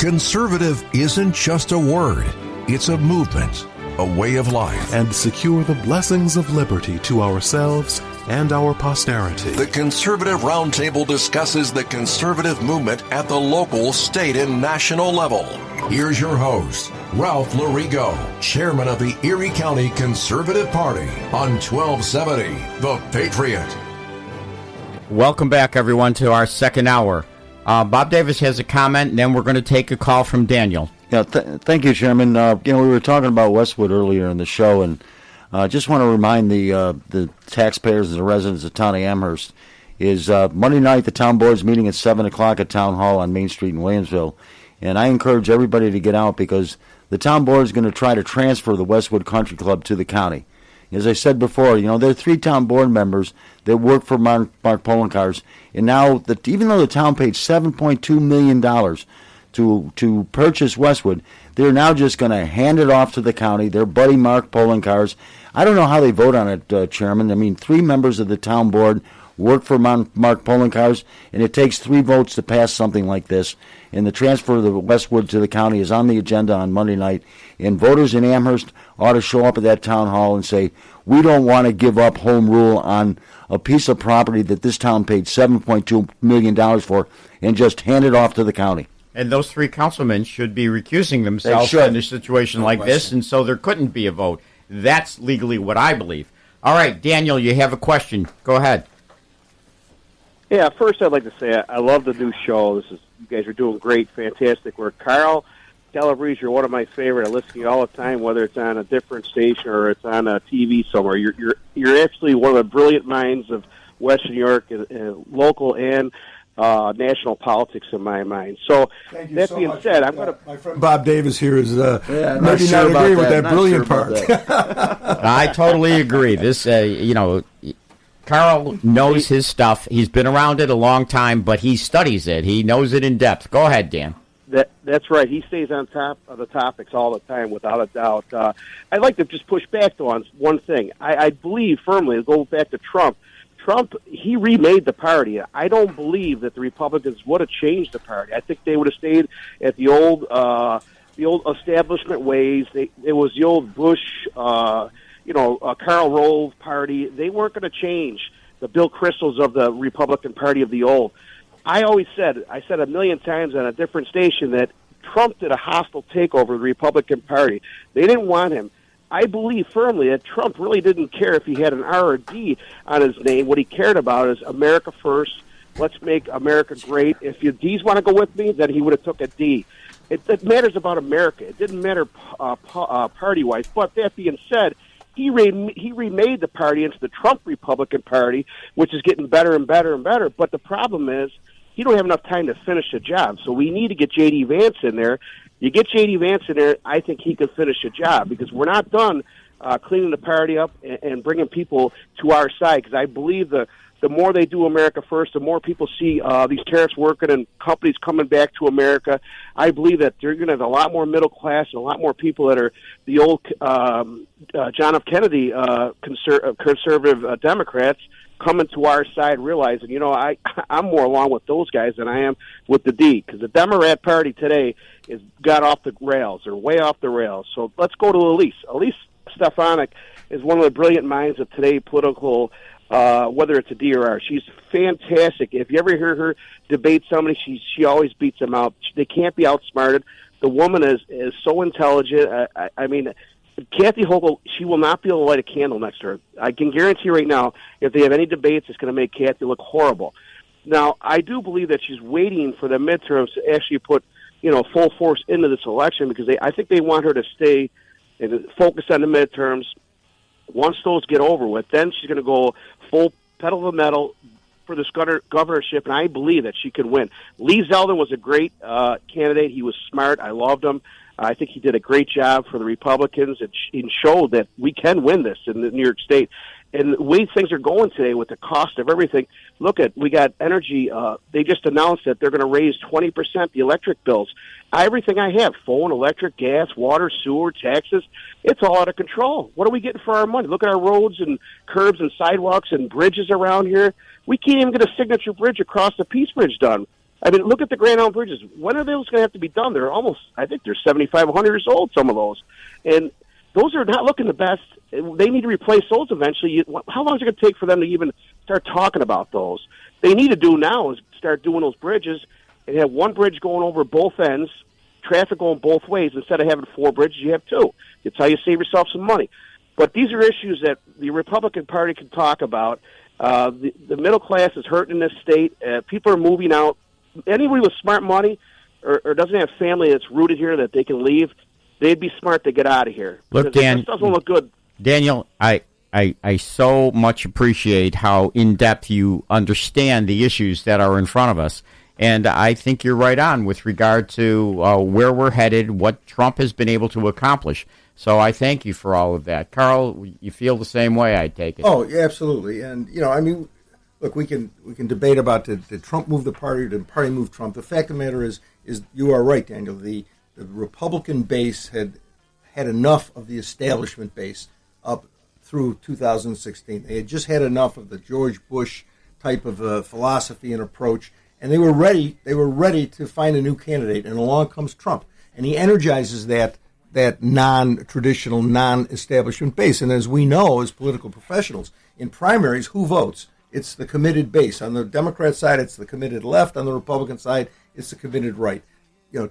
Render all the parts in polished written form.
Conservative isn't just a word, it's a movement, a way of life. And secure the blessings of liberty to ourselves and our posterity. The Conservative Roundtable discusses the conservative movement at the local, state, and national level. Here's your host, Ralph Larigo, chairman of the Erie County Conservative Party on 1270 The Patriot. Welcome back, everyone, to our second hour. Bob Davis has a comment, and then we're going to take a call from Daniel. Yeah, thank you, Chairman. We were talking about Westwood earlier in the show, and just want to remind the taxpayers and the residents of town of Amherst is Monday night the town board's meeting at 7 o'clock at Town Hall on Main Street in Williamsville, and I encourage everybody to get out because the town board is going to try to transfer the Westwood Country Club to the county. As I said before, there are 3 town board members that work for Mark Polenkars, and now even though the town paid $7.2 million to purchase Westwood, they're now just going to hand it off to the county. Their buddy Mark Polenkars. I don't know how they vote on it, Chairman. I mean, 3 members of the town board work for Mark Polenkars, and it takes 3 votes to pass something like this. And the transfer of the Westwood to the county is on the agenda on Monday night. And voters in Amherst ought to show up at that town hall and say, we don't want to give up home rule on a piece of property that this town paid $7.2 million for and just hand it off to the county. And those 3 councilmen should be recusing themselves in a situation like this, and so there couldn't be a vote. That's legally what I believe. All right, Daniel, you have a question. Go ahead. Yeah, first I'd like to say I love the new show. You guys are doing great, fantastic work. Carl Calabrese, you're one of my favorite. I listen to you all the time, whether it's on a different station or it's on a TV somewhere. You're actually one of the brilliant minds of Western New York, local and national politics in my mind. So that being said, I'm going to. My friend Bob Davis here is maybe not sure agree with that not brilliant sure part. I totally agree. This, Carl knows his stuff. He's been around it a long time, but he studies it. He knows it in depth. Go ahead, Dan. That's right. He stays on top of the topics all the time, without a doubt. I'd like to just push back, though, on one thing. I believe firmly, to go back to Trump, he remade the party. I don't believe that the Republicans would have changed the party. I think they would have stayed at the old establishment ways. It was the old Bush, Karl Rove party. They weren't going to change the Bill Kristols of the Republican Party of the old. I said a million times on a different station that Trump did a hostile takeover of the Republican Party. They didn't want him. I believe firmly that Trump really didn't care if he had an R or D on his name. What he cared about is America first. Let's make America great. If your D's want to go with me, then he would have took a D. It matters about America. It didn't matter party-wise. But that being said, he remade the party into the Trump Republican Party, which is getting better and better and better. But the problem is he don't have enough time to finish the job. So we need to get J.D. Vance in there. You get J.D. Vance in there, I think he could finish the job because we're not done cleaning the party up and bringing people to our side because I believe the more they do America first, the more people see these tariffs working and companies coming back to America. I believe that they're going to have a lot more middle class and a lot more people that are the old John F. Kennedy conservative Democrats coming to our side, realizing, I'm more along with those guys than I am with the D, because the Democrat Party today is got off the rails. They're way off the rails. So let's go to Elise. Elise Stefanik is one of the brilliant minds of today political, whether it's a D or R. She's fantastic. If you ever hear her debate somebody, she always beats them out. They can't be outsmarted. The woman is so intelligent. I mean, Kathy Hochul, she will not be able to light a candle next to her. I can guarantee you right now, if they have any debates, it's going to make Kathy look horrible. Now, I do believe that she's waiting for the midterms to actually put, full force into this election because I think they want her to stay and focus on the midterms. Once those get over with, then she's going to go full pedal to the metal for this governorship, and I believe that she can win. Lee Zeldin was a great candidate. He was smart. I loved him. I think he did a great job for the Republicans and showed that we can win this in New York State. And the way things are going today with the cost of everything, we got energy. They just announced that they're going to raise 20% the electric bills. Everything I have, phone, electric, gas, water, sewer, taxes, it's all out of control. What are we getting for our money? Look at our roads and curbs and sidewalks and bridges around here. We can't even get a signature bridge across the Peace Bridge done. I mean, look at the Grand Island bridges. When are those going to have to be done? They're almost, I think they're 75, 100 years old, some of those. And those are not looking the best. They need to replace those eventually. How long is it going to take for them to even start talking about those? They need to do now is start doing those bridges and have one bridge going over both ends, traffic going both ways. Instead of having 4 bridges, you have 2. It's how you save yourself some money. But these are issues that the Republican Party can talk about. The middle class is hurting in this state. People are moving out. Anybody with smart money or doesn't have family that's rooted here that they can leave, they'd be smart to get out of here. Look, Dan, this doesn't look good. Daniel, I so much appreciate how in-depth you understand the issues that are in front of us. And I think you're right on with regard to where we're headed, what Trump has been able to accomplish. So I thank you for all of that. Carl, you feel the same way, I take it. Oh, yeah, absolutely. And, I mean, look, we can debate about did Trump move the party or did the party move Trump. The fact of the matter is you are right, Daniel. The Republican base had enough of the establishment base up through 2016. They had just had enough of the George Bush type of philosophy and approach, and they were ready to find a new candidate, and along comes Trump. And he energizes that non-traditional, non-establishment base. And as we know as political professionals, in primaries, who votes? It's the committed base. On the Democrat side, it's the committed left. On the Republican side, it's the committed right.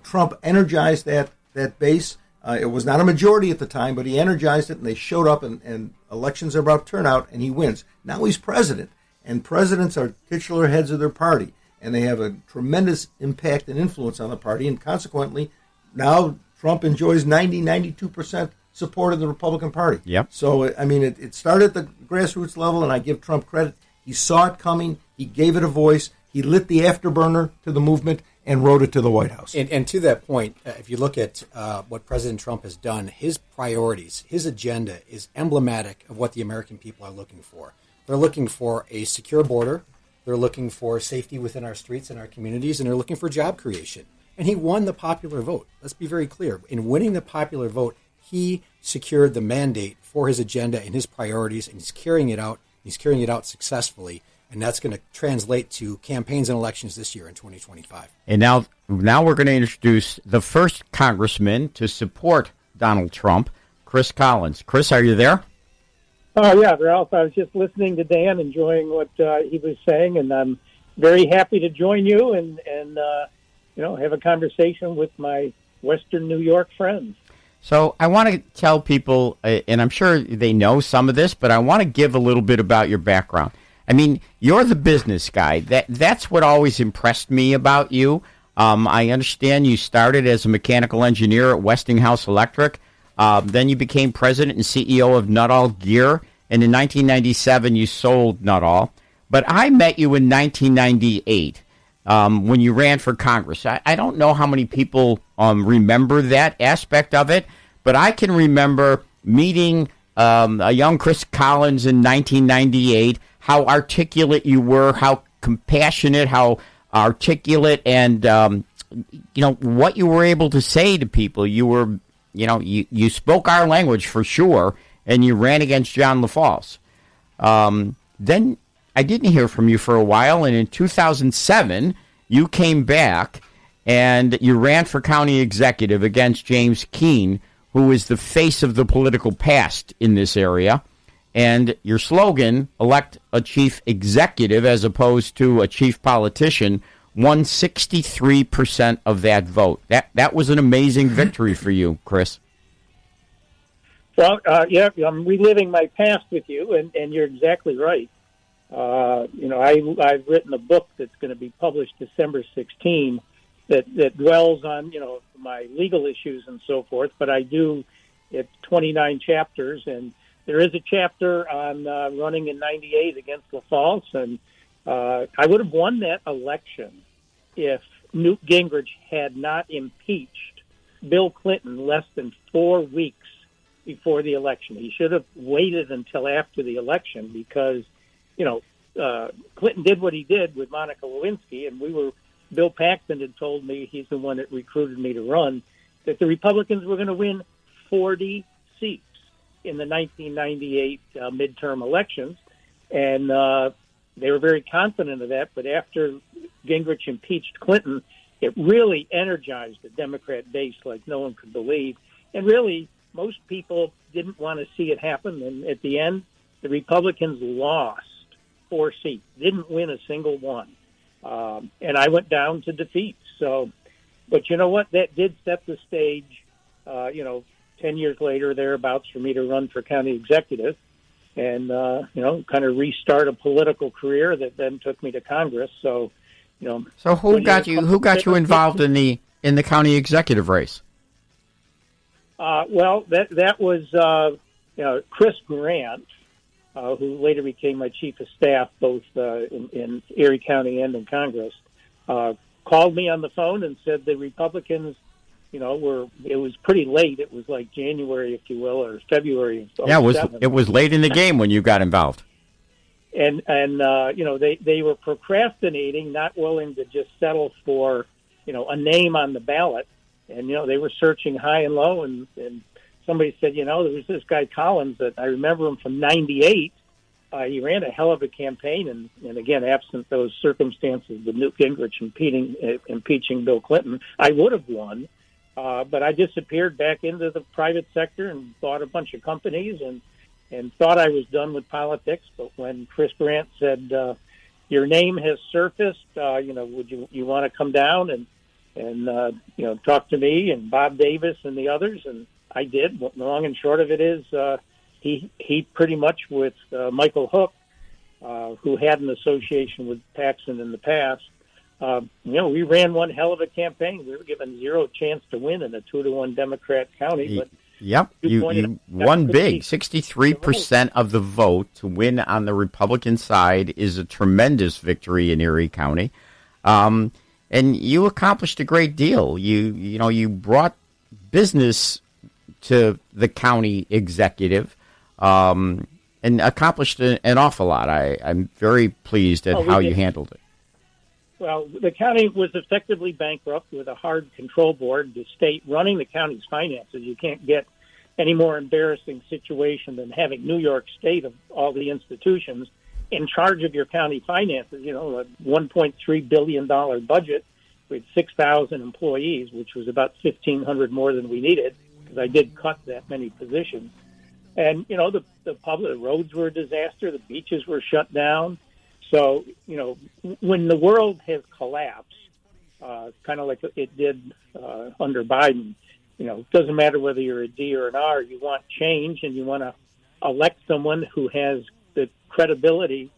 Trump energized that base. It was not a majority at the time, but he energized it, and they showed up, and elections are about turnout, and he wins. Now he's president, and presidents are titular heads of their party, and they have a tremendous impact and influence on the party, and consequently, now Trump enjoys 92% support of the Republican Party. Yep. So, I mean, it started at the grassroots level, and I give Trump credit. He saw it coming. He gave it a voice. He lit the afterburner to the movement and rode it to the White House. And to that point, if you look at what President Trump has done, his priorities, his agenda is emblematic of what the American people are looking for. They're looking for a secure border. They're looking for safety within our streets and our communities, and they're looking for job creation. And he won the popular vote. Let's be very clear. In winning the popular vote, he secured the mandate for his agenda and his priorities, and he's carrying it out. He's carrying it out successfully, and that's going to translate to campaigns and elections this year in 2025. And now we're going to introduce the first congressman to support Donald Trump, Chris Collins. Chris, are you there? Oh, yeah, Ralph. I was just listening to Dan, enjoying what he was saying, and I'm very happy to join you and have a conversation with my Western New York friends. So I want to tell people, and I'm sure they know some of this, but I want to give a little bit about your background. I mean, you're the business guy. That's what always impressed me about you. I understand you started as a mechanical engineer at Westinghouse Electric. Then you became president and CEO of Nuttall Gear. And in 1997, you sold Nuttall. But I met you in 1998 when you ran for Congress. I don't know how many people remember that aspect of it, but I can remember meeting a young Chris Collins in 1998, how articulate you were, how compassionate, how articulate, and what you were able to say to people. You were, you spoke our language for sure, and you ran against John LaFalce. Then I didn't hear from you for a while, and in 2007, you came back and you ran for county executive against James Keene, who is the face of the political past in this area. And your slogan, elect a chief executive as opposed to a chief politician, won 63% of that vote. That was an amazing victory for you, Chris. Well, I'm reliving my past with you, and you're exactly right. I've written a book that's going to be published December 16 that dwells on, my legal issues and so forth, but it's 29 chapters, and there is a chapter on running in 98 against LaFalce, and I would have won that election if Newt Gingrich had not impeached Bill Clinton less than 4 weeks before the election. He should have waited until after the election because, Clinton did what he did with Monica Lewinsky, and Bill Paxton had told me, he's the one that recruited me to run, that the Republicans were going to win 40 seats in the 1998 midterm elections. And, they were very confident of that. But after Gingrich impeached Clinton, it really energized the Democrat base like no one could believe. And really, most people didn't want to see it happen. And at the end, the Republicans lost 4 seats, didn't win a single one. And I went down to defeat. So, but you know what? That did set the stage, 10 years later, thereabouts, for me to run for county executive and, kind of restart a political career that then took me to Congress. So, So who got you involved in the county executive race? Well, that was Chris Grant, who later became my chief of staff, both in Erie County and in Congress, called me on the phone and said the Republicans, it was pretty late. It was like January, if you will, or February. Yeah, it was late in the game when you got involved. And they were procrastinating, not willing to just settle for, a name on the ballot. And, they were searching high and low. And somebody said, there was this guy Collins that I remember him from 98. He ran a hell of a campaign. And again, absent those circumstances, the Newt Gingrich impeaching Bill Clinton, I would have won. But I disappeared back into the private sector and bought a bunch of companies and thought I was done with politics. But when Chris Grant said, your name has surfaced, would you want to come down and talk to me and Bob Davis and the others? And I did. The long and short of it is he pretty much with Michael Hook, who had an association with Paxson in the past, we ran one hell of a campaign. We were given zero chance to win in a 2-1 Democrat county. But yep, you won big. 63% of the vote to win on the Republican side is a tremendous victory in Erie County. And you accomplished a great deal. You brought business to the county executive and accomplished an awful lot. I'm very pleased at how you handled it. Well, the county was effectively bankrupt with a hard control board, the state running the county's finances. You can't get any more embarrassing situation than having New York State, of all the institutions, in charge of your county finances. A $1.3 billion budget with 6,000 employees, which was about 1,500 more than we needed, because I did cut that many positions. And, the public roads were a disaster. The beaches were shut down. So, when the world has collapsed, kind of like it did under Biden, it doesn't matter whether you're a D or an R, you want change and you want to elect someone who has the credibility,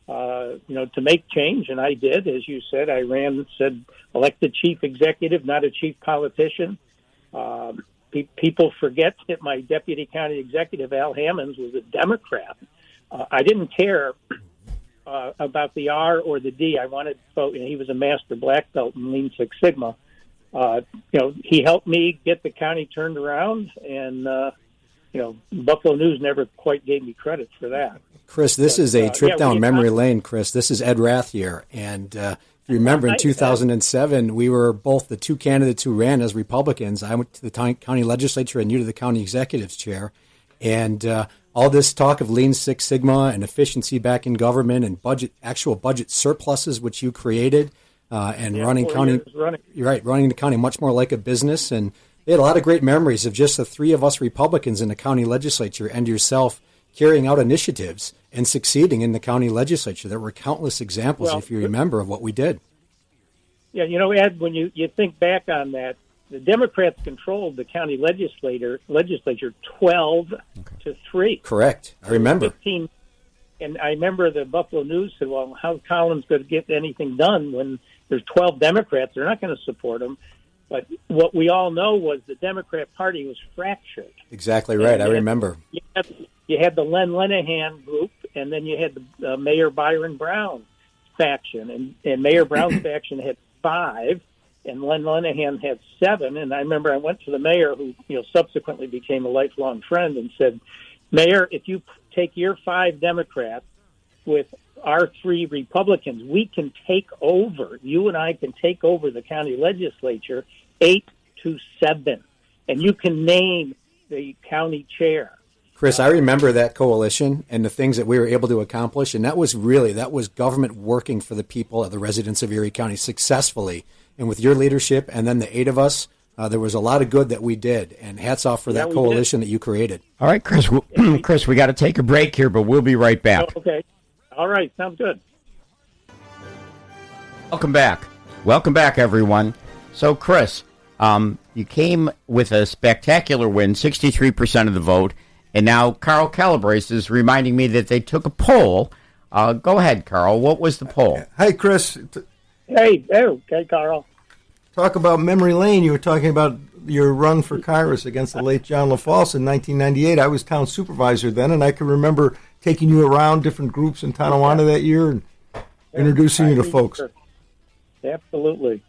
to make change. And I did, as you said. I said, elect the chief executive, not a chief politician. People forget that my deputy county executive, Al Hammonds, was a Democrat. I didn't care about the R or the D. I wanted to vote, and he was a master black belt in Lean Six Sigma. He helped me get the county turned around, and Buffalo News never quite gave me credit for that. Chris, this is a trip down memory lane, Chris. This is Ed Rath here, and if you remember in 2007, we were both the two candidates who ran as Republicans. I went to the county legislature and you to the county executive's chair, and all this talk of Lean Six Sigma and efficiency back in government and actual budget surpluses, which you created, and running the county much more like a business. And they had a lot of great memories of just the three of us Republicans in the county legislature and yourself carrying out initiatives and succeeding in the county legislature. There were countless examples, if you remember, of what we did. Yeah, Ed, when you think back on that, the Democrats controlled the county legislature 12-3. Correct. I remember. 15, and I remember the Buffalo News said, well, how's Collins going to get anything done when there's 12 Democrats? They're not going to support him. But what we all know was the Democrat Party was fractured. Exactly right. I remember. You had the Len Lenahan group, and then you had the Mayor Byron Brown faction. And Mayor Brown's faction had 5, and Len Lenahan had 7. And I remember I went to the mayor, who subsequently became a lifelong friend, and said, Mayor, if you take your 5 Democrats with our 3 Republicans, we can take over. You and I can take over the county legislature 8-7, and you can name the county chair. Chris, I remember that coalition and the things that we were able to accomplish, and that was government working for the people of the residents of Erie County successfully. And with your leadership and then the 8 of us, there was a lot of good that we did, and hats off for that coalition that you created. All right, Chris, Chris, we got to take a break here, but we'll be right back. Okay. All right. Sounds good. Welcome back. Welcome back, everyone. So, Chris, you came with a spectacular win, 63% of the vote, and now Carl Calabrese is reminding me that they took a poll. Go ahead, Carl. What was the poll? Hi, Chris. Hey, okay, Carl. Talk about memory lane. You were talking about your run for Congress against the late John LaFalce in 1998. I was town supervisor then, and I can remember taking you around different groups in Tonawanda that year and introducing you to folks. Absolutely.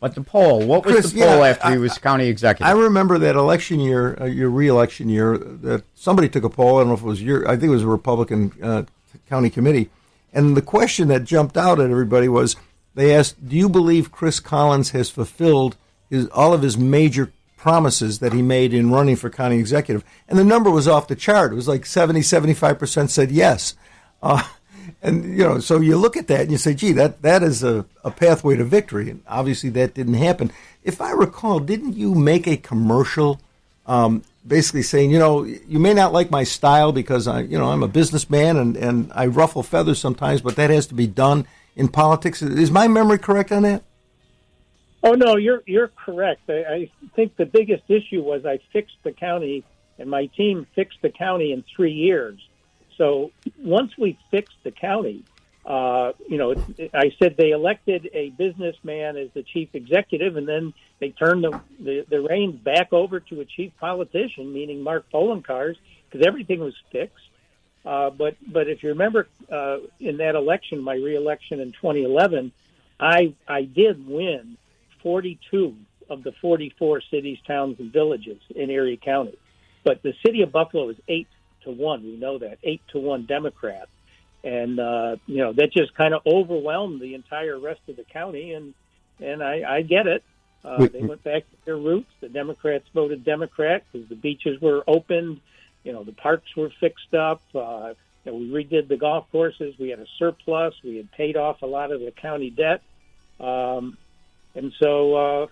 But the poll, what was Chris, the poll after he was county executive? I remember that election year, your re-election year, that somebody took a poll. I don't know if it was I think it was a Republican county committee. And the question that jumped out at everybody was, they asked, do you believe Chris Collins has fulfilled all of his major promises that he made in running for county executive? And the number was off the chart. It was like 75% said yes. And, so you look at that and you say, gee, that is a pathway to victory. And obviously that didn't happen. If I recall, didn't you make a commercial basically saying, you may not like my style because I'm a businessman and I ruffle feathers sometimes, but that has to be done in politics? Is my memory correct on that? Oh, no, you're correct. I think the biggest issue was I fixed the county, and my team fixed the county in 3 years. So once we fixed the county, I said they elected a businessman as the chief executive, and then they turned the reins back over to a chief politician, meaning Mark Polenkars, because everything was fixed. But if you remember in that election, my re-election in 2011, I did win 42 of the 44 cities, towns, and villages in Erie County. But the city of Buffalo is 8-1. We know that 8-1 Democrat, and that just kind of overwhelmed the entire rest of the county. And I get it. They went back to their roots. The Democrats voted Democrat because the beaches were opened. The parks were fixed up. We redid the golf courses. We had a surplus. We had paid off a lot of the county debt. And so,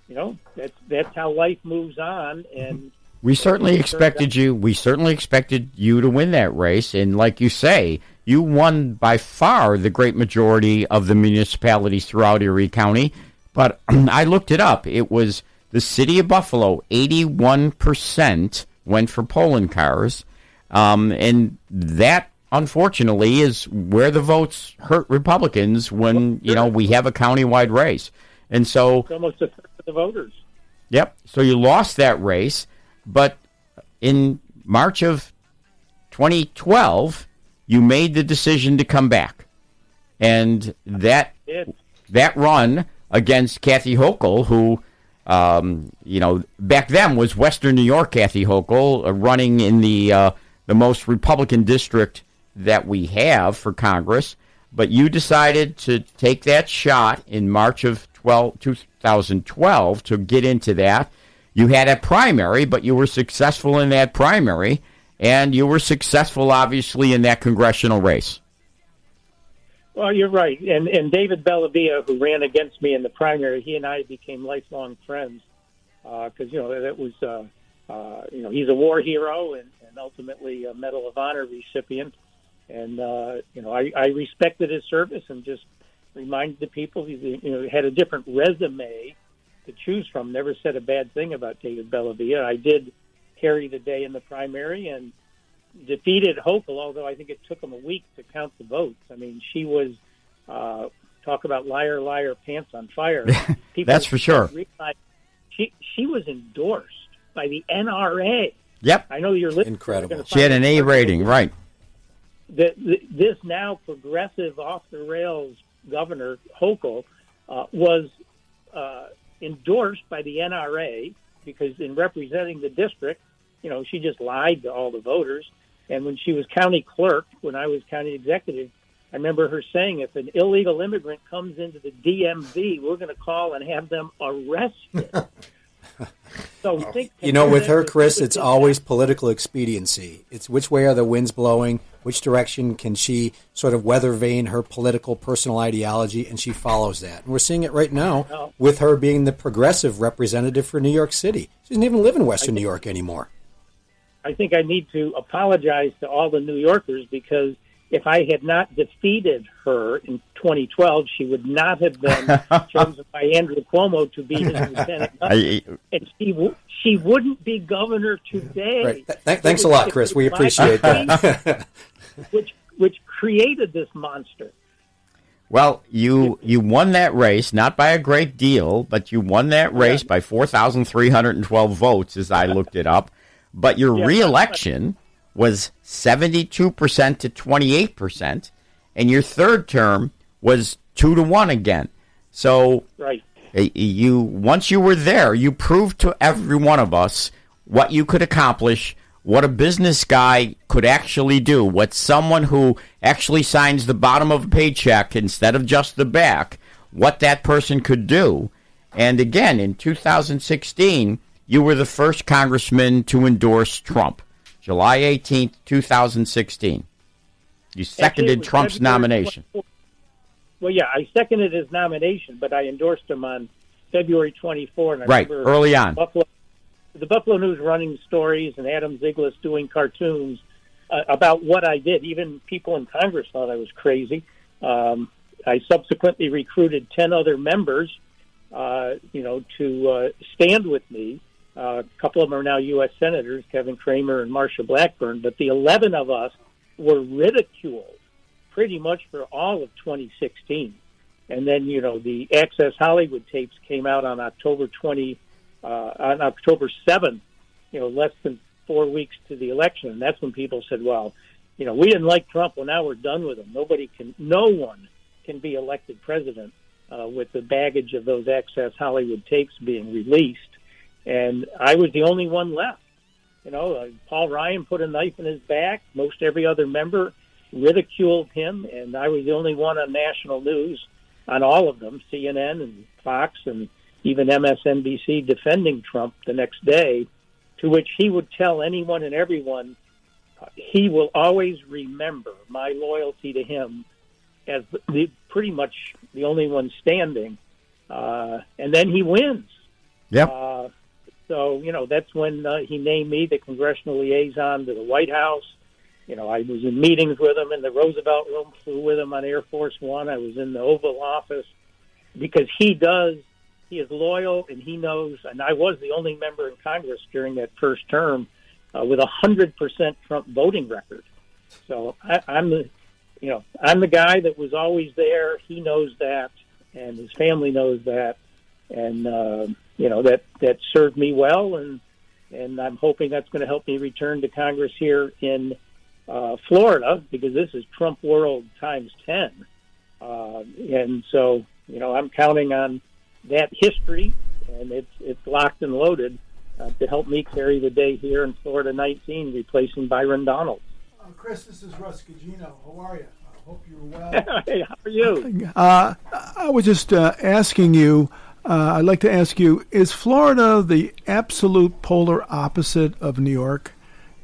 that's how life moves on. And we certainly expected you. We certainly expected you to win that race. And like you say, you won by far the great majority of the municipalities throughout Erie County. But I looked it up. It was the city of Buffalo, 81% went for Polenkars. And that, unfortunately, is where the votes hurt Republicans when, we have a countywide race. And so it's almost a third of the voters. Yep. So you lost that race. But in March of 2012, you made the decision to come back. And that run against Kathy Hochul, who, back then was Western New York Kathy Hochul, running in the most Republican district that we have for Congress. But you decided to take that shot in March of 2012 to get into that. You had a primary, but you were successful in that primary, and you were successful, obviously, in that congressional race. Well, you're right. And David Bellavia, who ran against me in the primary, he and I became lifelong friends because, that was, he's a war hero and ultimately a Medal of Honor recipient. And, I respected his service and just reminded the people he had a different resume to choose from. Never said a bad thing about David Bellavia. I did carry the day in the primary and defeated Hochul, although I think it took him a week to count the votes. I mean, she was, talk about liar, liar, pants on fire. That's for sure. She was endorsed by the NRA. Yep. I know you're listening. Incredible. She had an A rating, right. This now progressive, off-the-rails governor, Hochul, was endorsed by the NRA because in representing the district, she just lied to all the voters. And when she was county clerk, when I was county executive, I remember her saying, if an illegal immigrant comes into the DMV, we're going to call and have them arrested. So think, with her, Chris, it's always political expediency. It's which way are the winds blowing, which direction can she sort of weather vane her political personal ideology, and she follows that. And we're seeing it right now with her being the progressive representative for New York City. She doesn't even live in Western New York anymore. I think I need to apologize to all the New Yorkers, because if I had not defeated her in 2012, she would not have been chosen by Andrew Cuomo to be his lieutenant governor. And she wouldn't be governor today. Right. Thanks a lot, Chris. We appreciate that. which created this monster. Well, you won that race, not by a great deal, but you won that race by 4,312 votes, as I looked it up. But your reelection was 72% to 28%, and your third term was 2-1 again. So once you were there, you proved to every one of us what you could accomplish, what a business guy could actually do, what someone who actually signs the bottom of a paycheck instead of just the back, what that person could do. And again, in 2016, you were the first congressman to endorse Trump. July 18th, 2016. You seconded Trump's nomination. Well, yeah, I seconded his nomination, but I endorsed him on February 24. And I remember early on. The Buffalo News running stories and Adam Ziglas doing cartoons about what I did. Even people in Congress thought I was crazy. I subsequently recruited 10 other members, to stand with me. A couple of them are now U.S. Senators, Kevin Cramer and Marsha Blackburn, but the 11 of us were ridiculed pretty much for all of 2016. And then, the Access Hollywood tapes came out on October 7th, less than 4 weeks to the election. And that's when people said, well, we didn't like Trump. Well, now we're done with him. No one can be elected president with the baggage of those Access Hollywood tapes being released. And I was the only one left. Paul Ryan put a knife in his back. Most every other member ridiculed him, and I was the only one on national news, on all of them, CNN and Fox and even MSNBC, defending Trump the next day, to which he would tell anyone and everyone he will always remember my loyalty to him as pretty much the only one standing. And then he wins. Yep. So, that's when he named me the congressional liaison to the White House. I was in meetings with him in the Roosevelt Room, flew with him on Air Force One. I was in the Oval Office because he is loyal, and he knows, and I was the only member in Congress during that first term with 100% Trump voting record. So I'm the guy that was always there. He knows that, and his family knows that. And, that served me well, and I'm hoping that's going to help me return to Congress here in Florida, because this is Trump world times 10. And so, I'm counting on that history, and it's locked and loaded to help me carry the day here in Florida 19, replacing Byron Donald. Chris, this is Russ Gugino. How are you? I hope you're well. Hey, how are you? I was just asking you, I'd like to ask you, is Florida the absolute polar opposite of New York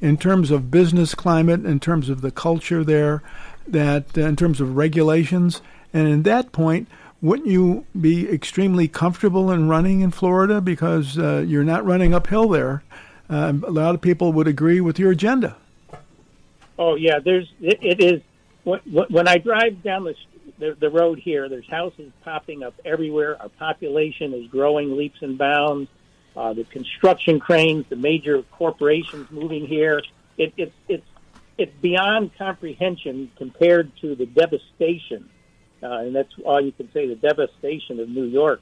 in terms of business climate, in terms of the culture there, that in terms of regulations? And in that point, wouldn't you be extremely comfortable in running in Florida because you're not running uphill there? A lot of people would agree with your agenda. Oh, yeah, it is. When I drive down the road here, there's houses popping up everywhere. Our population is growing leaps and bounds. The construction cranes, the major corporations moving here. It's beyond comprehension compared to the devastation, and that's all you can say, the devastation of New York.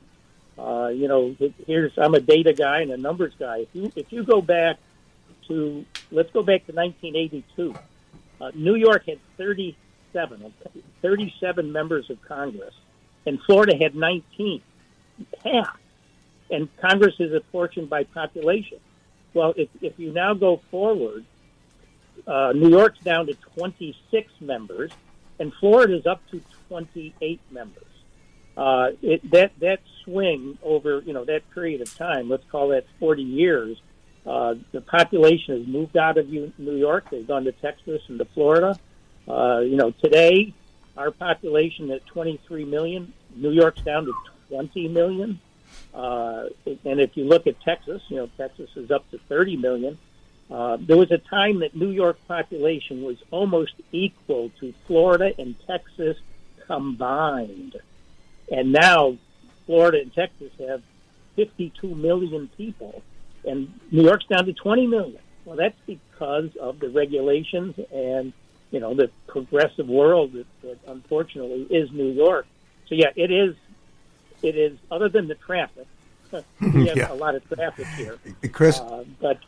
I'm a data guy and a numbers guy. If you go back let's go back to 1982. New York had 37 members of Congress, and Florida had 19, half. And Congress is apportioned by population. Well, if you now go forward, New York's down to 26 members, and Florida's up to 28 members. that swing over that period of time, let's call that 40 years, the population has moved out of New York. They've gone to Texas and to Florida. Today our population at 23 million. New York's down to 20 million. And if you look at Texas, Texas is up to 30 million. There was a time that New York population was almost equal to Florida and Texas combined. And now Florida and Texas have 52 million people, and New York's down to 20 million. Well, that's because of the regulations and, the progressive world that unfortunately is New York. So, yeah, it is, other than the traffic, we have a lot of traffic here. Chris? But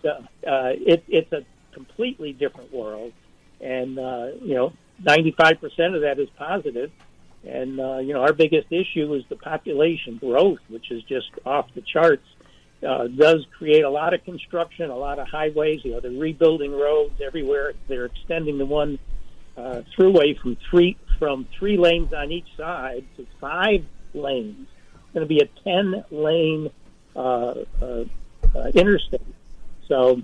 it's a completely different world, and, 95% of that is positive. And, our biggest issue is the population growth, which is just off the charts. Does create a lot of construction, a lot of highways. They're rebuilding roads everywhere. They're extending the one throughway from three lanes on each side to 5 lanes. It's going to be a 10-lane interstate. So,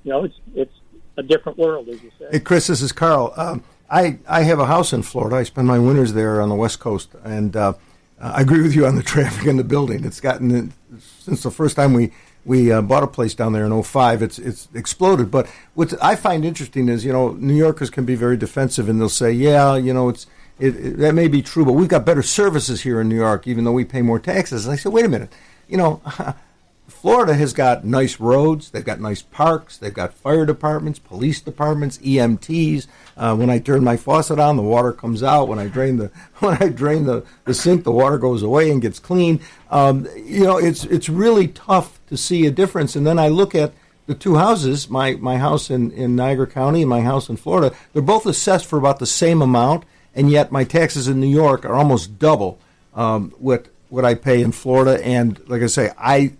it's a different world, as you say. Hey, Chris, this is Carl. I have a house in Florida. I spend my winters there on the West Coast, and I agree with you on the traffic in the building. It's gotten, since the first time we bought a place down there in '05, it's exploded. But what I find interesting is, New Yorkers can be very defensive, and they'll say, that may be true, but we've got better services here in New York, even though we pay more taxes. And I said, wait a minute, Florida has got nice roads, they've got nice parks, they've got fire departments, police departments, EMTs. When I turn my faucet on, the water comes out. When I drain the sink, the water goes away and gets clean. It's really tough to see a difference. And then I look at the two houses, my house in Niagara County and my house in Florida. They're both assessed for about the same amount, and yet my taxes in New York are almost double what I pay in Florida. And like I say, I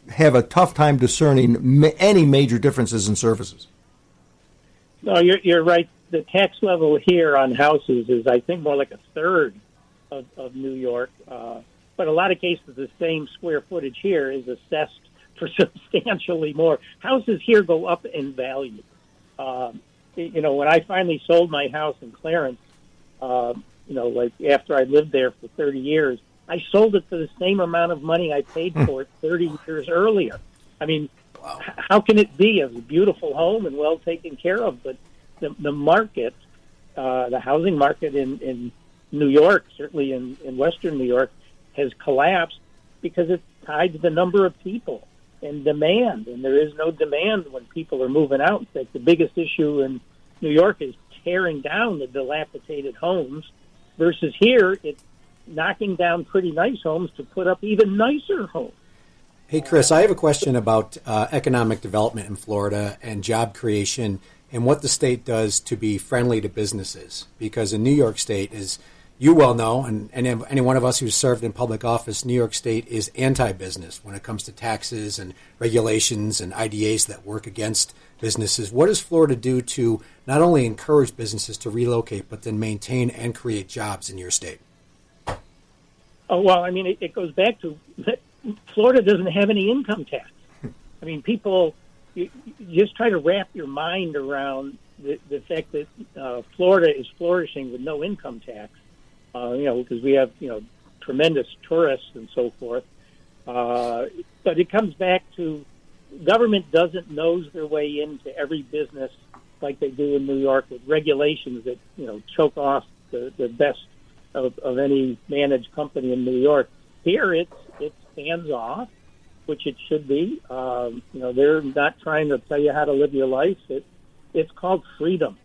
have a tough time discerning any major differences in services. No, you're right. The tax level here on houses is, I think, more like a third of New York. But a lot of cases, the same square footage here is assessed for substantially more. Houses here go up in value. When I finally sold my house in Clarence, like after I lived there for 30 years, I sold it for the same amount of money I paid for it 30 years earlier. I mean, how can it be a beautiful home and well taken care of? But the market, the housing market in New York, certainly in Western New York, has collapsed because it's tied to the number of people and demand. And there is no demand when people are moving out. In fact, the biggest issue in New York is tearing down the dilapidated homes versus here it's knocking down pretty nice homes to put up even nicer homes. Hey, Chris, I have a question about economic development in Florida and job creation and what the state does to be friendly to businesses. Because in New York State, as you well know, and any one of us who's served in public office, New York State is anti-business when it comes to taxes and regulations and IDAs that work against businesses. What does Florida do to not only encourage businesses to relocate, but then maintain and create jobs in your state? Oh, well, I mean, it goes back to Florida doesn't have any income tax. I mean, people, you just try to wrap your mind around the fact that Florida is flourishing with no income tax, because we have, tremendous tourists and so forth. But it comes back to government doesn't nose their way into every business like they do in New York with regulations that, choke off the best of any managed company in New York. Here, it's hands off, which it should be. They're not trying to tell you how to live your life. It's called freedom.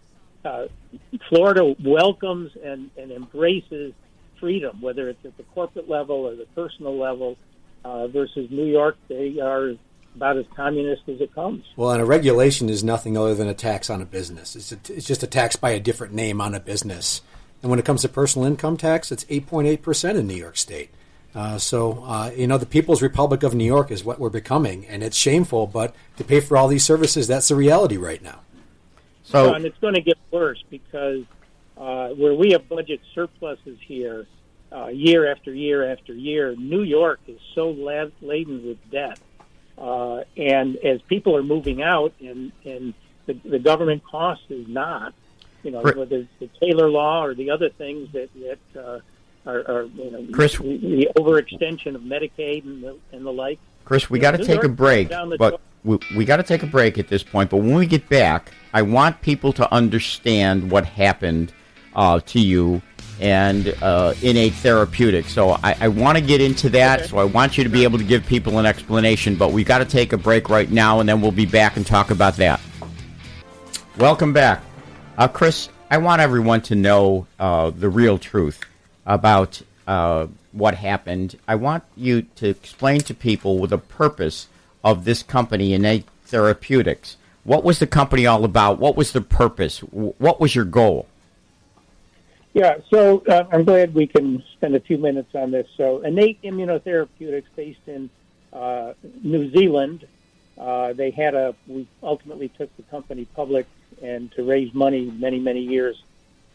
Florida welcomes and embraces freedom, whether it's at the corporate level or the personal level, versus New York. They are about as communist as it comes. Well, and a regulation is nothing other than a tax on a business. It's just a tax by a different name on a business. And when it comes to personal income tax, it's 8.8% in New York State. The People's Republic of New York is what we're becoming, and it's shameful, but to pay for all these services, that's the reality right now. And it's going to get worse because where we have budget surpluses here, year after year after year. New York is so laden with debt. And as people are moving out and the government cost is not, whether it's the Taylor Law or the other things that are Chris, the overextension of Medicaid and the like. Chris, we got to take a break, but we got to take a break at this point. But when we get back, I want people to understand what happened to you and innate therapeutics. So I want to get into that. Okay. So I want you to be able to give people an explanation. But we got to take a break right now, and then we'll be back and talk about that. Welcome back, Chris. I want everyone to know the real truth about what happened. I want you to explain to people the purpose of this company, Innate Therapeutics. What was the company all about? What was the purpose? What was your goal? Yeah, so I'm glad we can spend a few minutes on this. So Innate Immunotherapeutics, based in New Zealand, we ultimately took the company public and to raise money many, many years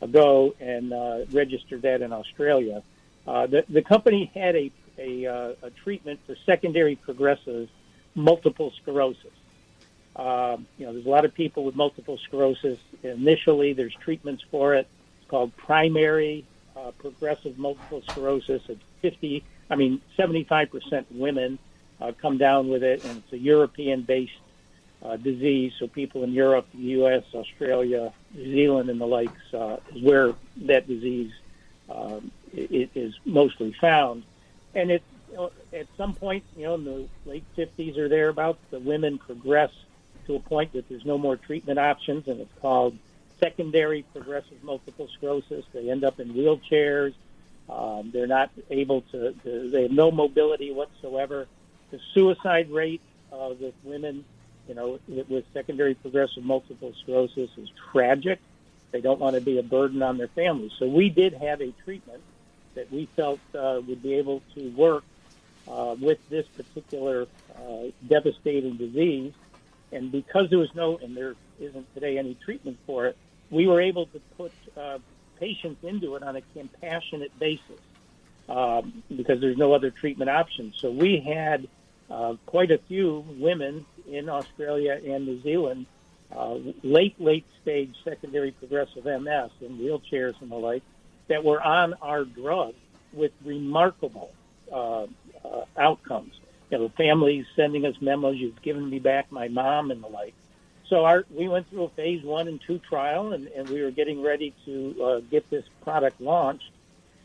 ago and registered that in Australia. The company had a treatment for secondary progressive multiple sclerosis. There's a lot of people with multiple sclerosis. Initially, there's treatments for it. It's called primary progressive multiple sclerosis. It's 75% women come down with it, and it's a European-based disease. So people in Europe, the U.S., Australia, New Zealand, and the likes is where that disease is mostly found. And it at some point, in the late 50s or thereabouts, the women progress to a point that there's no more treatment options, and it's called secondary progressive multiple sclerosis. They end up in wheelchairs. They're not able to, they have no mobility whatsoever. The suicide rate with women, with secondary progressive multiple sclerosis is tragic. They don't want to be a burden on their families. So we did have a treatment that we felt would be able to work with this particular devastating disease. And because there was and there isn't today any treatment for it, we were able to put patients into it on a compassionate basis because there's no other treatment options. So we had quite a few women in Australia and New Zealand, late stage secondary progressive MS in wheelchairs and the like, that were on our drug with remarkable outcomes. Families sending us memos, "You've given me back my mom," and the like. So we went through a phase 1 and 2 trial, and we were getting ready to get this product launched.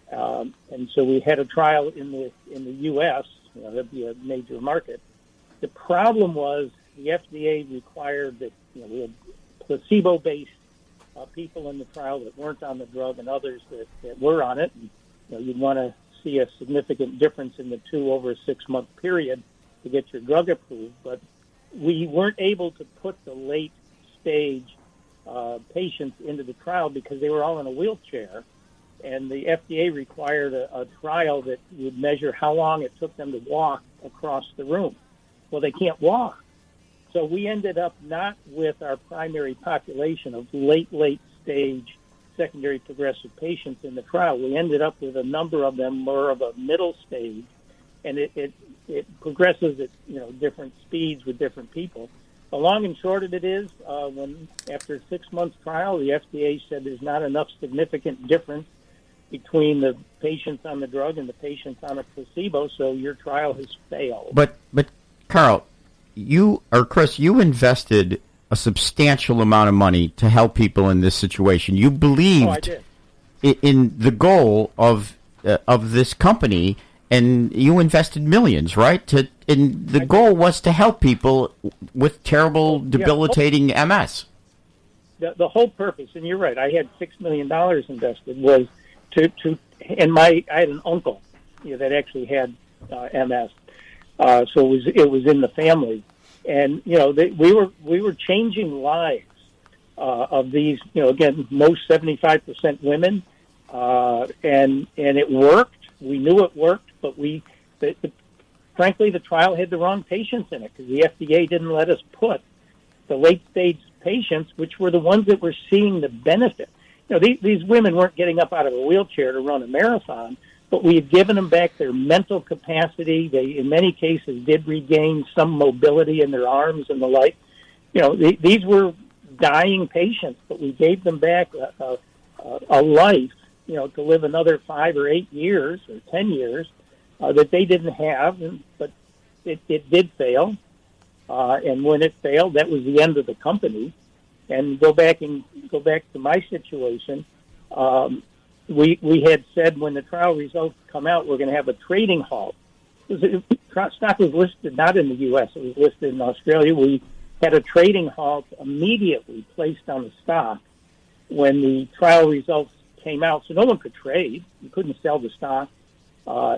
And so we had a trial in the U.S. That'd be a major market. The problem was the FDA required that we had placebo-based people in the trial that weren't on the drug and others that were on it. And, you'd want to see a significant difference in the two over a 6-month period to get your drug approved. But we weren't able to put the late-stage patients into the trial because they were all in a wheelchair, and the FDA required a trial that would measure how long it took them to walk across the room. Well, they can't walk. So we ended up not with our primary population of late-stage secondary progressive patients in the trial. We ended up with a number of them more of a middle stage, and it progresses at different speeds with different people. The long and short of it is, when after a 6-month trial, the FDA said there's not enough significant difference between the patients on the drug and the patients on a placebo, so your trial has failed. But Carl, Chris, you invested a substantial amount of money to help people in this situation. You believed in the goal of this company, and you invested millions, right? And the goal was to help people with terrible, debilitating MS. The whole purpose, and you're right, I had $6 million invested, was and I had an uncle that actually had MS, so it was in the family. And we were changing lives of these. Again, most 75% women, and it worked. We knew it worked, but frankly, the trial had the wrong patients in it because the FDA didn't let us put the late stage patients, which were the ones that were seeing the benefit. These women weren't getting up out of a wheelchair to run a marathon. but we had given them back their mental capacity. They, in many cases, did regain some mobility in their arms and the like. These were dying patients, but we gave them back a life, to live another 5 or 8 years or 10 years that they didn't have, but it did fail. And when it failed, that was the end of the company. And go back to my situation. We had said when the trial results come out, we're going to have a trading halt. Stock was listed not in the U.S. It was listed in Australia. We had a trading halt immediately placed on the stock when the trial results came out, so no one could trade. You couldn't sell the stock.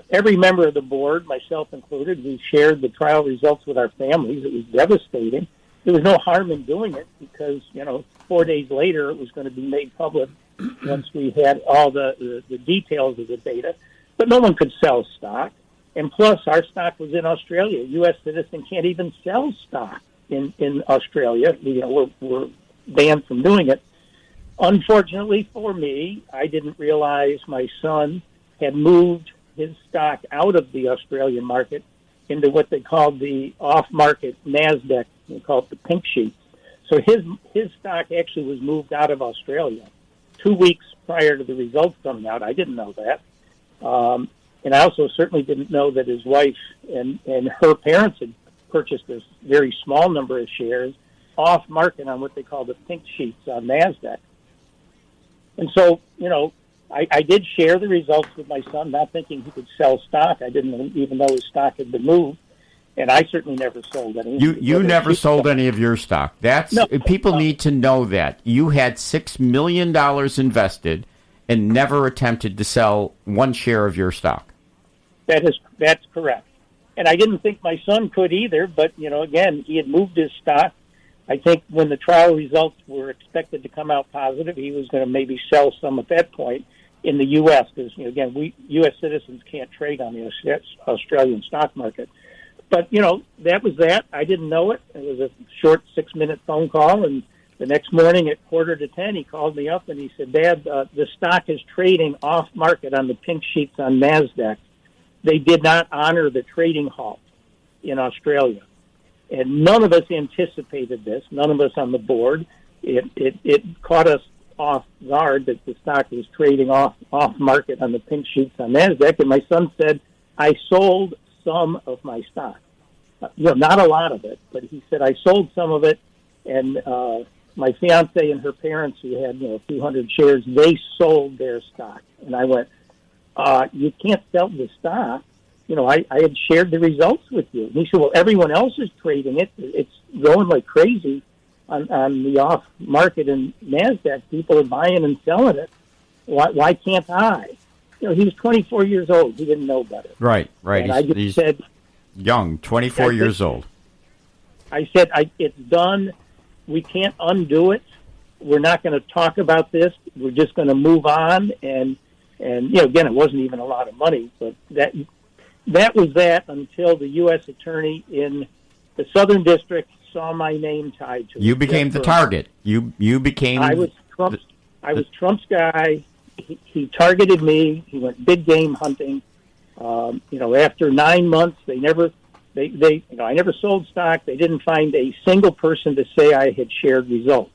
Every member of the board, myself included, we shared the trial results with our families. It was devastating. There was no harm in doing it because, 4 days later it was going to be made public once we had all the details of the data. But no one could sell stock. And plus, our stock was in Australia. A U.S. citizen can't even sell stock in Australia. We're banned from doing it. Unfortunately for me, I didn't realize my son had moved his stock out of the Australian market into what they called the off-market NASDAQ. They call it the pink sheet. So his stock actually was moved out of Australia 2 weeks prior to the results coming out. I didn't know that. And I also certainly didn't know that his wife and her parents had purchased a very small number of shares off-market on what they call the pink sheets on NASDAQ. And so, I did share the results with my son, not thinking he could sell stock. I didn't even know his stock had been moved. And I certainly never sold any. You never sold any of your stock. People need to know that. You had $6 million invested and never attempted to sell one share of your stock. That's correct. And I didn't think my son could either, but, again, he had moved his stock. I think when the trial results were expected to come out positive, he was going to maybe sell some at that point in the U.S. because, again, we U.S. citizens can't trade on the Australian stock market. But, that was that. I didn't know it. It was a short 6-minute phone call, and the next morning at 9:45, he called me up and he said, Dad, the stock is trading off-market on the pink sheets on NASDAQ. They did not honor the trading halt in Australia. And none of us anticipated this, none of us on the board. It caught us off guard that the stock was trading off-market on the pink sheets on NASDAQ. And my son said, I sold some of my stock. Not a lot of it, but he said, I sold some of it. And my fiance and her parents, who had a few hundred shares, they sold their stock. And I went, you can't sell the stock. I had shared the results with you. And he said, well, everyone else is trading it. It's going like crazy on the off market and NASDAQ. People are buying and selling it. Why can't I? He was 24 years old. He didn't know better. Right. And I just said, young, 24 years old. I said, it's done. We can't undo it. We're not going to talk about this. We're just going to move on. And again, it wasn't even a lot of money, but that was that until the U.S. attorney in the Southern District saw my name tied to it. You became the target. You became. I was Trump's guy. He targeted me. He went big game hunting. After 9 months, I never sold stock. They didn't find a single person to say I had shared results.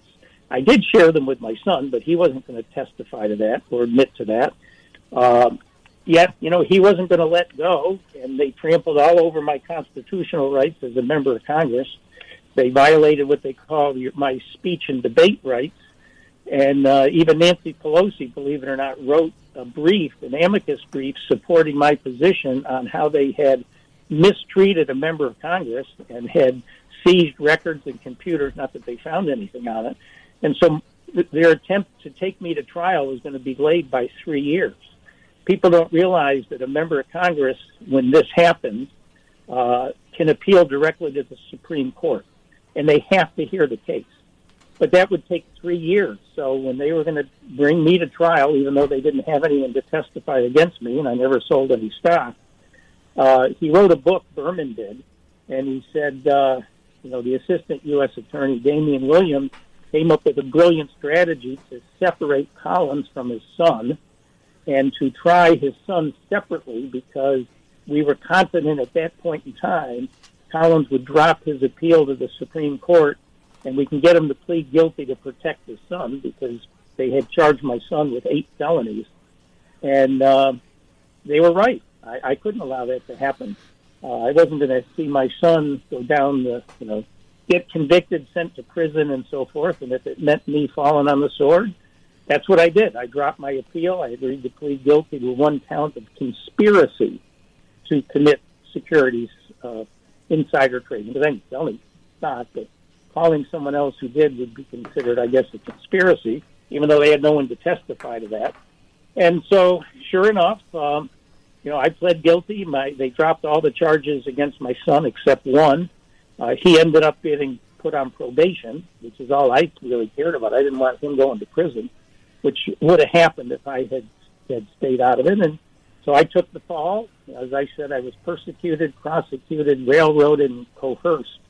I did share them with my son, but he wasn't going to testify to that or admit to that. Yet, he wasn't going to let go, and they trampled all over my constitutional rights as a member of Congress. They violated what they call my speech and debate rights. And even Nancy Pelosi, believe it or not, wrote an amicus brief supporting my position on how they had mistreated a member of Congress and had seized records and computers, not that they found anything on it. And so their attempt to take me to trial is going to be delayed by 3 years. People don't realize that a member of Congress, when this happens, can appeal directly to the Supreme Court, and they have to hear the case. But that would take 3 years. So when they were going to bring me to trial, even though they didn't have anyone to testify against me, and I never sold any stock, he wrote a book, Berman did, and he said, the assistant U.S. attorney, Damian Williams, came up with a brilliant strategy to separate Collins from his son and to try his son separately because we were confident at that point in time Collins would drop his appeal to the Supreme Court and we can get him to plead guilty to protect his son because they had charged my son with 8 felonies. And they were right. I couldn't allow that to happen. I wasn't going to see my son go down the, get convicted, sent to prison, and so forth. And if it meant me falling on the sword, that's what I did. I dropped my appeal. I agreed to plead guilty to 1 count of conspiracy to commit securities insider trading. Because I'm selling stock, but calling someone else who did would be considered, I guess, a conspiracy, even though they had no one to testify to that. And so, sure enough, I pled guilty. They dropped all the charges against my son except one. He ended up getting put on probation, which is all I really cared about. I didn't want him going to prison, which would have happened if I had stayed out of it. And so I took the fall. As I said, I was persecuted, prosecuted, railroaded, and coerced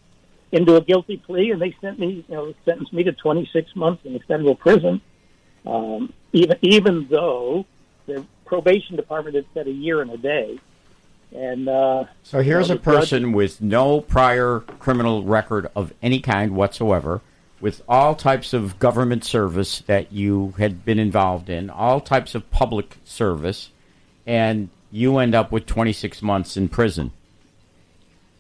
into a guilty plea, and they sentenced me to 26 months in a federal prison, even though the probation department had said a year and a day. And so here's a person with no prior criminal record of any kind whatsoever, with all types of government service that you had been involved in, all types of public service, and you end up with 26 months in prison.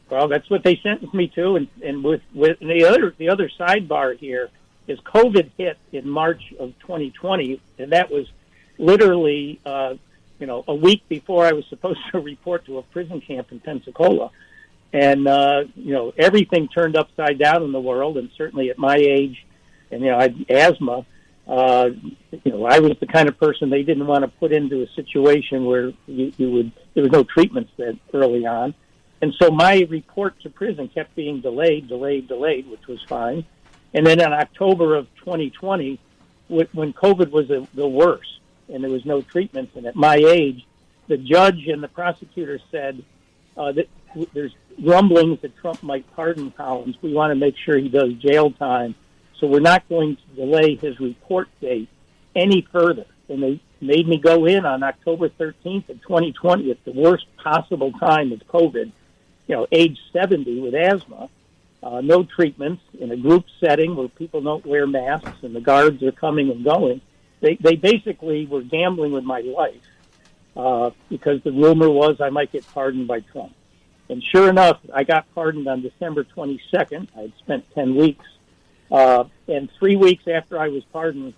Well, that's what they sentenced me to, and with the other sidebar here is COVID hit in March of 2020, and that was literally a week before I was supposed to report to a prison camp in Pensacola, and everything turned upside down in the world, and certainly at my age, and I had asthma. I was the kind of person they didn't want to put into a situation where there was no treatments that early on. And so my report to prison kept being delayed, which was fine. And then in October of 2020, when COVID was the worst and there was no treatments, and at my age, the judge and the prosecutor said that there's rumblings that Trump might pardon Collins. We want to make sure he does jail time. So we're not going to delay his report date any further. And they made me go in on October 13th of 2020 at the worst possible time of COVID. Age 70 with asthma, no treatments, in a group setting where people don't wear masks and the guards are coming and going. They basically were gambling with my life because the rumor was I might get pardoned by Trump. And sure enough, I got pardoned on December 22nd. I had spent 10 weeks. And 3 weeks after I was pardoned,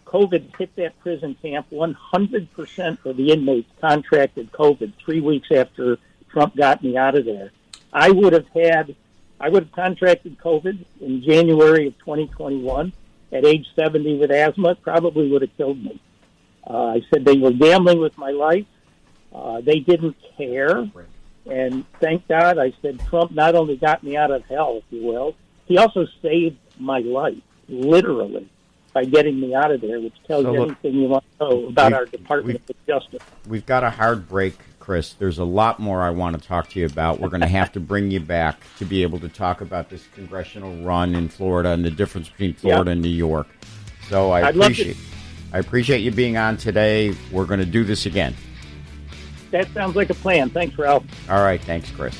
COVID hit that prison camp. 100% of the inmates contracted COVID 3 weeks after Trump got me out of there. I would have contracted COVID in January of 2021 at age 70 with asthma. It probably would have killed me. I said they were gambling with my life. They didn't care. And thank God, I said Trump not only got me out of hell, if you will, he also saved my life, literally, by getting me out of there, which tells you anything you want to know about our Department of Justice. We've got a hard break, Chris. There's a lot more I want to talk to you about. We're going to have to bring you back to be able to talk about this congressional run in Florida and the difference between Florida and New York. So I appreciate you being on today. We're going to do this again. That sounds like a plan. Thanks, Ralph. All right. Thanks, Chris.